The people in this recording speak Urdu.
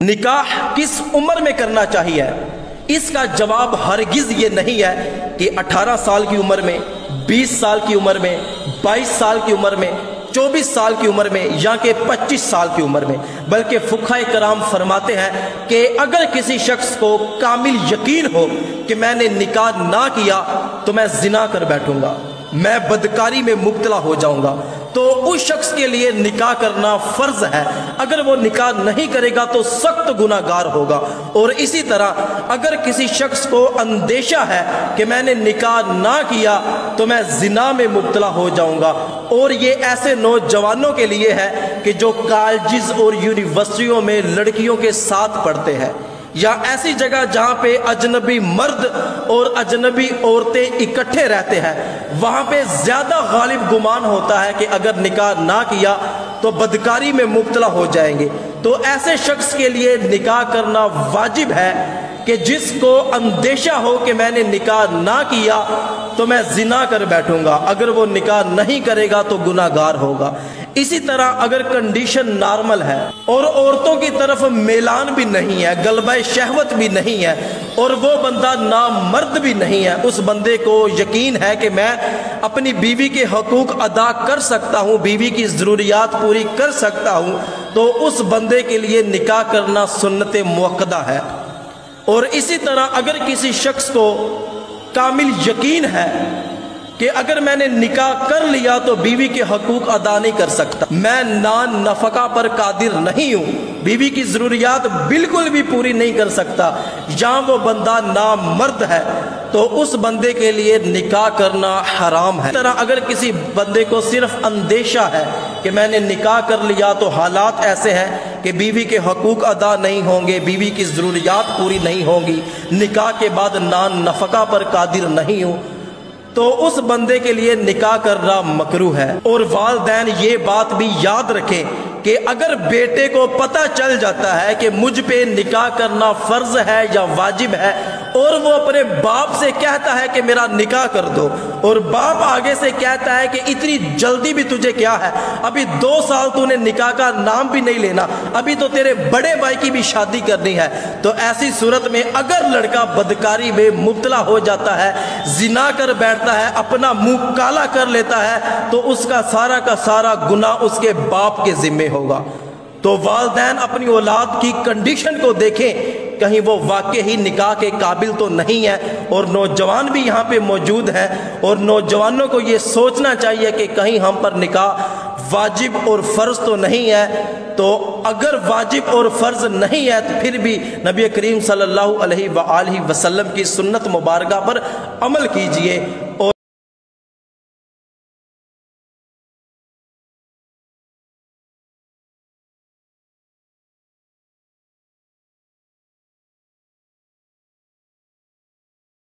نکاح کس عمر میں کرنا چاہیے؟ اس کا جواب ہرگز یہ نہیں ہے کہ 18 سال کی عمر میں، 20 سال کی عمر میں، 22 سال کی عمر میں، 24 سال کی عمر میں یا کہ 25 سال کی عمر میں، بلکہ فقہائے کرام فرماتے ہیں کہ اگر کسی شخص کو کامل یقین ہو کہ میں نے نکاح نہ کیا تو میں زنا کر بیٹھوں گا، میں بدکاری میں مبتلا ہو جاؤں گا، تو اس شخص کے لیے نکاح کرنا فرض ہے۔ اگر وہ نکاح نہیں کرے گا تو سخت گناہگار ہوگا۔ اور اسی طرح اگر کسی شخص کو اندیشہ ہے کہ میں نے نکاح نہ کیا تو میں زنا میں مبتلا ہو جاؤں گا، اور یہ ایسے نوجوانوں کے لیے ہے کہ جو کالجز اور یونیورسٹیوں میں لڑکیوں کے ساتھ پڑھتے ہیں، یا ایسی جگہ جہاں پہ اجنبی مرد اور اجنبی عورتیں اکٹھے رہتے ہیں، وہاں پہ زیادہ غالب گمان ہوتا ہے کہ اگر نکاح نہ کیا تو بدکاری میں مبتلا ہو جائیں گے۔ تو ایسے شخص کے لیے نکاح کرنا واجب ہے کہ جس کو اندیشہ ہو کہ میں نے نکاح نہ کیا تو میں زنا کر بیٹھوں گا، اگر وہ نکاح نہیں کرے گا تو گناہگار ہوگا۔ اسی طرح اگر کنڈیشن نارمل ہے اور عورتوں کی طرف میلان بھی نہیں ہے، غلبہ شہوت بھی نہیں ہے، اور وہ بندہ نامرد بھی نہیں ہے، اس بندے کو یقین ہے کہ میں اپنی بیوی کے حقوق ادا کر سکتا ہوں، بیوی کی ضروریات پوری کر سکتا ہوں، تو اس بندے کے لیے نکاح کرنا سنت مؤکدہ ہے۔ اور اسی طرح اگر کسی شخص کو کامل یقین ہے کہ اگر میں نے نکاح کر لیا تو بیوی کے حقوق ادا نہیں کر سکتا، میں نان نفقہ پر قادر نہیں ہوں، بیوی کی ضروریات بالکل بھی پوری نہیں کر سکتا، یا وہ بندہ نامرد ہے، تو اس بندے کے لیے نکاح کرنا حرام ہے۔ اس طرح اگر کسی بندے کو صرف اندیشہ ہے کہ میں نے نکاح کر لیا تو حالات ایسے ہیں کہ بیوی کے حقوق ادا نہیں ہوں گے، بیوی کی ضروریات پوری نہیں ہوں گی، نکاح کے بعد نان نفقہ پر قادر نہیں ہوں، تو اس بندے کے لیے نکاح کرنا مکروہ ہے۔ اور والدین یہ بات بھی یاد رکھیں کہ اگر بیٹے کو پتہ چل جاتا ہے کہ مجھ پہ نکاح کرنا فرض ہے یا واجب ہے، اور وہ اپنے باپ سے کہتا ہے کہ میرا نکاح کر دو، اور باپ آگے سے کہتا ہے کہ اتنی جلدی بھی تجھے کیا ہے، ابھی 2 سال تو نے نکاح کا نام بھی نہیں لینا، ابھی تو تیرے بڑے بھائی کی بھی شادی کرنی ہے، تو ایسی صورت میں اگر لڑکا بدکاری میں مبتلا ہو جاتا ہے، زنا کر بیٹھتا ہے، اپنا منہ کالا کر لیتا ہے، تو اس کا سارا گناہ اس کے باپ کے ذمہ ہوگا۔ تو والدین اپنی اولاد کی کنڈیشن کو دیکھیں، کہیں وہ واقعی نکاح کے قابل تو نہیں ہے، اور نوجوان بھی یہاں پہ موجود ہیں، اور نوجوانوں کو یہ سوچنا چاہیے کہ کہیں ہم پر نکاح واجب اور فرض تو نہیں ہے۔ تو اگر واجب اور فرض نہیں ہے تو پھر بھی نبی کریم صلی اللہ علیہ وآلہ وسلم کی سنت مبارکہ پر عمل کیجئے۔